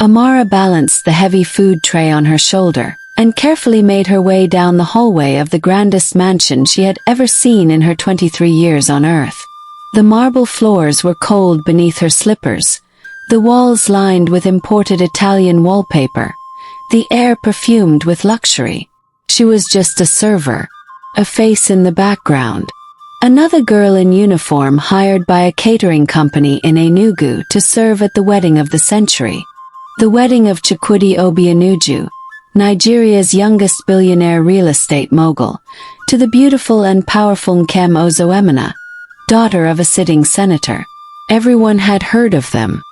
Amara balanced the heavy food tray on her shoulder and carefully made her way down the hallway of the grandest mansion she had ever seen in her 23 years on Earth. The marble floors were cold beneath her slippers, the walls lined with imported Italian wallpaper, the air perfumed with luxury. She was just a server, a face in the background. Another girl in uniform hired by a catering company in Enugu to serve at the wedding of the century. The wedding of Chukwudi Obianuju, Nigeria's youngest billionaire real estate mogul, to the beautiful and powerful Nkem Ozoemena, daughter of a sitting senator. Everyone had heard of them.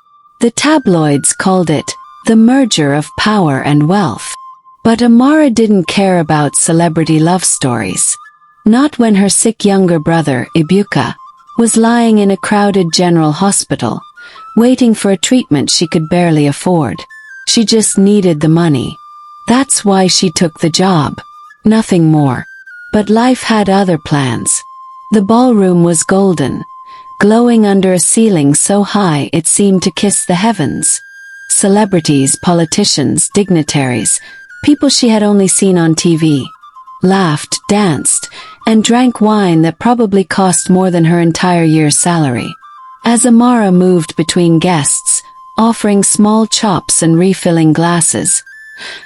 The tabloids called it the merger of power and wealth. But Amara didn't care about celebrity love stories. Not when her sick younger brother, Ibuka, was lying in a crowded general hospital, waiting for a treatment she could barely afford. She just needed the money. That's why she took the job. Nothing more. But life had other plans. The ballroom was golden, glowing under a ceiling so high it seemed to kiss the heavens. Celebrities, politicians, dignitaries, people she had only seen on TV, laughed, danced, and drank wine that probably cost more than her entire year's salary. As Amara moved between guests, offering small chops and refilling glasses,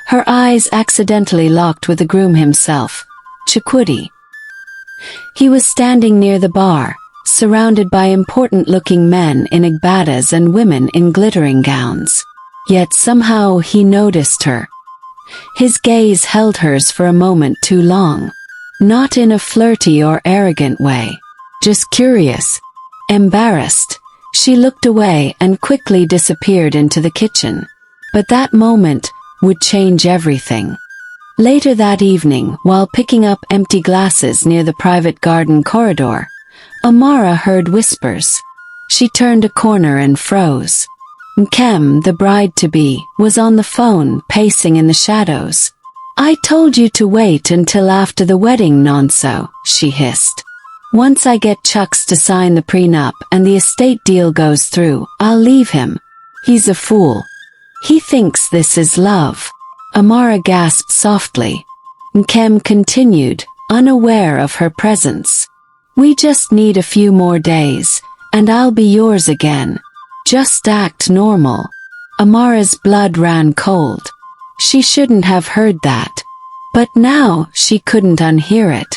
her eyes accidentally locked with the groom himself, Chukwudi. He was standing near the bar, surrounded by important-looking men in agbadas and women in glittering gowns. Yet somehow he noticed her. His gaze held hers for a moment too long. Not in a flirty or arrogant way. Just curious. Embarrassed, she looked away and quickly disappeared into the kitchen. But that moment would change everything. Later that evening, while picking up empty glasses near the private garden corridor, Amara heard whispers. She turned a corner and froze. Nkem, the bride-to-be, was on the phone, pacing in the shadows. "I told you to wait until after the wedding, Nonso," she hissed. "Once I get Chucks to sign the prenup and the estate deal goes through, I'll leave him. He's a fool. He thinks this is love." Amara gasped softly. Nkem continued, unaware of her presence. "We just need a few more days, and I'll be yours again. Just act normal." Amara's blood ran cold. She shouldn't have heard that. But now she couldn't unhear it.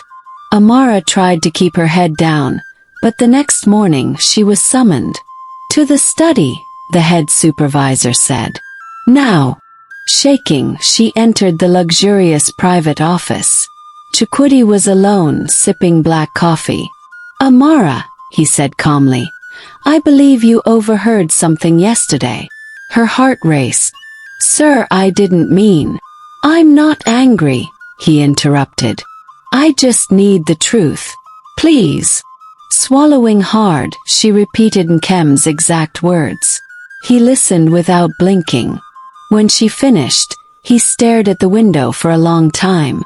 Amara tried to keep her head down, but the next morning she was summoned. "To the study," the head supervisor said. "Now." Shaking, she entered the luxurious private office. Chukwudi was alone, sipping black coffee. "Amara," he said calmly, "I believe you overheard something yesterday." Her heart raced. "Sir, I didn't mean." "I'm not angry," he interrupted. "I just need the truth. Please." Swallowing hard, she repeated Nkem's exact words. He listened without blinking. When she finished, he stared at the window for a long time.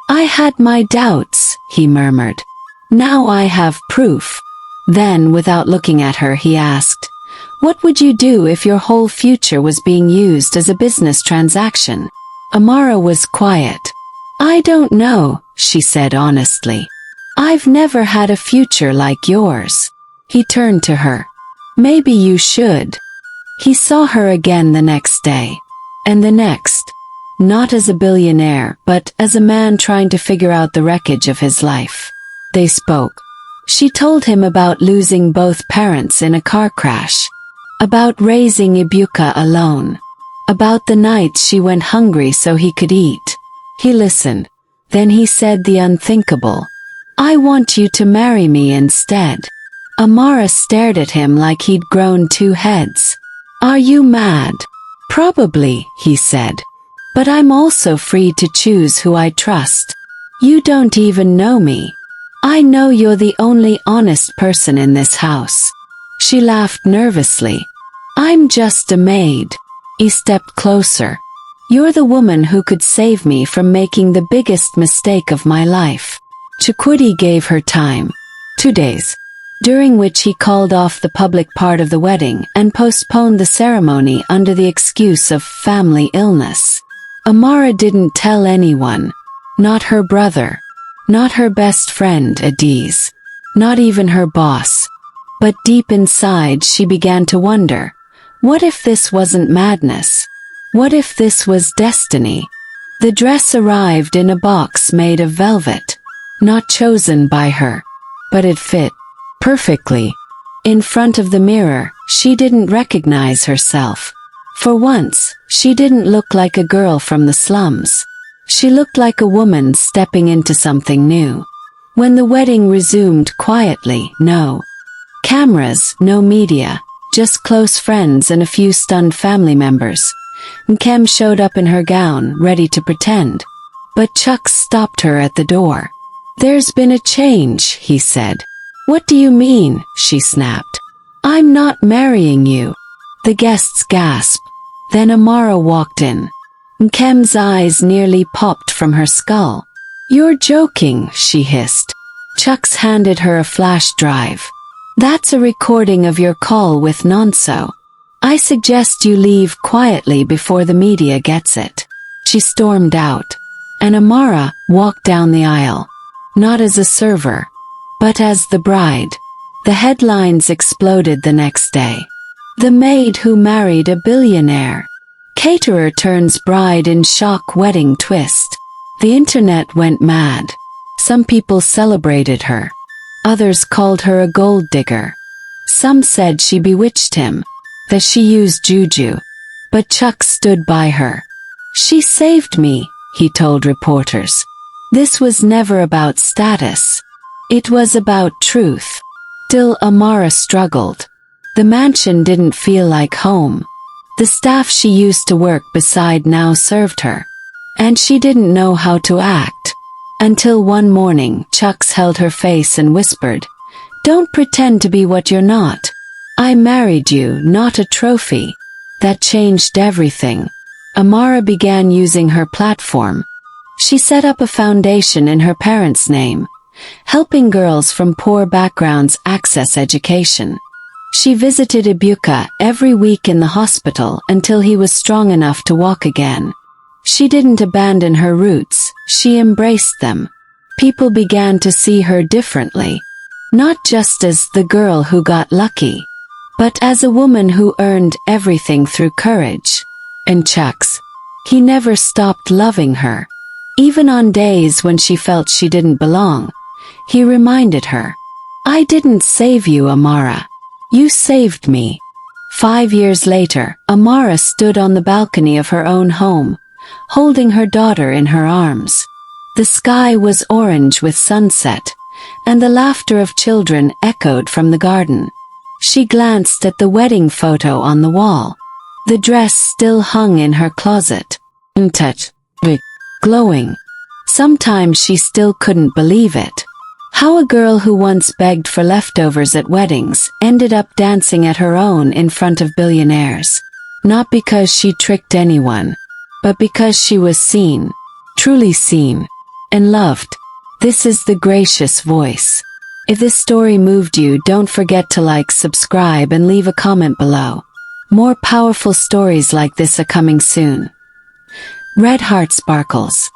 "I had my doubts," he murmured. "Now I have proof." Then, without looking at her, he asked, "What would you do if your whole future was being used as a business transaction?" Amara was quiet. "I don't know," she said honestly. "I've never had a future like yours." He turned to her. "Maybe you should." He saw her again the next day. And the next. Not as a billionaire, but as a man trying to figure out the wreckage of his life. They spoke. She told him about losing both parents in a car crash. About raising Ibuka alone. About the nights she went hungry so he could eat. He listened. Then he said the unthinkable. "I want you to marry me instead." Amara stared at him like he'd grown two heads. "Are you mad?" "Probably," he said. "But I'm also free to choose who I trust. You don't even know me. I know you're the only honest person in this house." She laughed nervously. "I'm just a maid." He stepped closer. "You're the woman who could save me from making the biggest mistake of my life." Chukwudi gave her time. 2 days. during which he called off the public part of the wedding and postponed the ceremony under the excuse of family illness. Amara didn't tell anyone, not her brother, not her best friend Adiz, not even her boss. But deep inside she began to wonder, what if this wasn't madness? What if this was destiny? The dress arrived in a box made of velvet, not chosen by her, but it fit perfectly. In front of the mirror, she didn't recognize herself. For once, she didn't look like a girl from the slums. She looked like a woman stepping into something new. When the wedding resumed quietly, no cameras, no media, just close friends and a few stunned family members, Nkem showed up in her gown, ready to pretend. But Chuck stopped her at the door. "There's been a change," he said. "What do you mean?" she snapped. "I'm not marrying you." The guests gasped. Then Amara walked in. Nkem's eyes nearly popped from her skull. "You're joking," she hissed. Chuck's handed her a flash drive. "That's a recording of your call with Nonso. I suggest you leave quietly before the media gets it." She stormed out, and Amara walked down the aisle, not as a server, but as the bride. The headlines exploded the next day. The maid who married a billionaire. Caterer turns bride in shock wedding twist. The internet went mad. Some people celebrated her. Others called her a gold digger. Some said she bewitched him, that she used juju. But Chuck stood by her. "She saved me," he told reporters. This was never about status. It was about truth. Still, Amara struggled. The mansion didn't feel like home. The staff she used to work beside now served her. And she didn't know how to act. Until one morning, Chuck held her face and whispered, "Don't pretend to be what you're not. I married you, not a trophy." That changed everything. Amara began using her platform. She set up a foundation in her parents' name, helping girls from poor backgrounds access education. She visited Ibuka every week in the hospital until he was strong enough to walk again. She didn't abandon her roots, she embraced them. People began to see her differently. Not just as the girl who got lucky, but as a woman who earned everything through courage. And Chuck's, he never stopped loving her. Even on days when she felt she didn't belong, he reminded her, "I didn't save you, Amara. You saved me." 5 years later, Amara stood on the balcony of her own home, holding her daughter in her arms. The sky was orange with sunset, and the laughter of children echoed from the garden. She glanced at the wedding photo on the wall. The dress still hung in her closet, untouched, glowing. Sometimes she still couldn't believe it. How a girl who once begged for leftovers at weddings ended up dancing at her own in front of billionaires. Not because she tricked anyone, but because she was seen, truly seen, and loved. This is the Gracious Voice. If this story moved you, don't forget to like, subscribe, and leave a comment below. More powerful stories like this are coming soon. Red Heart Sparkles.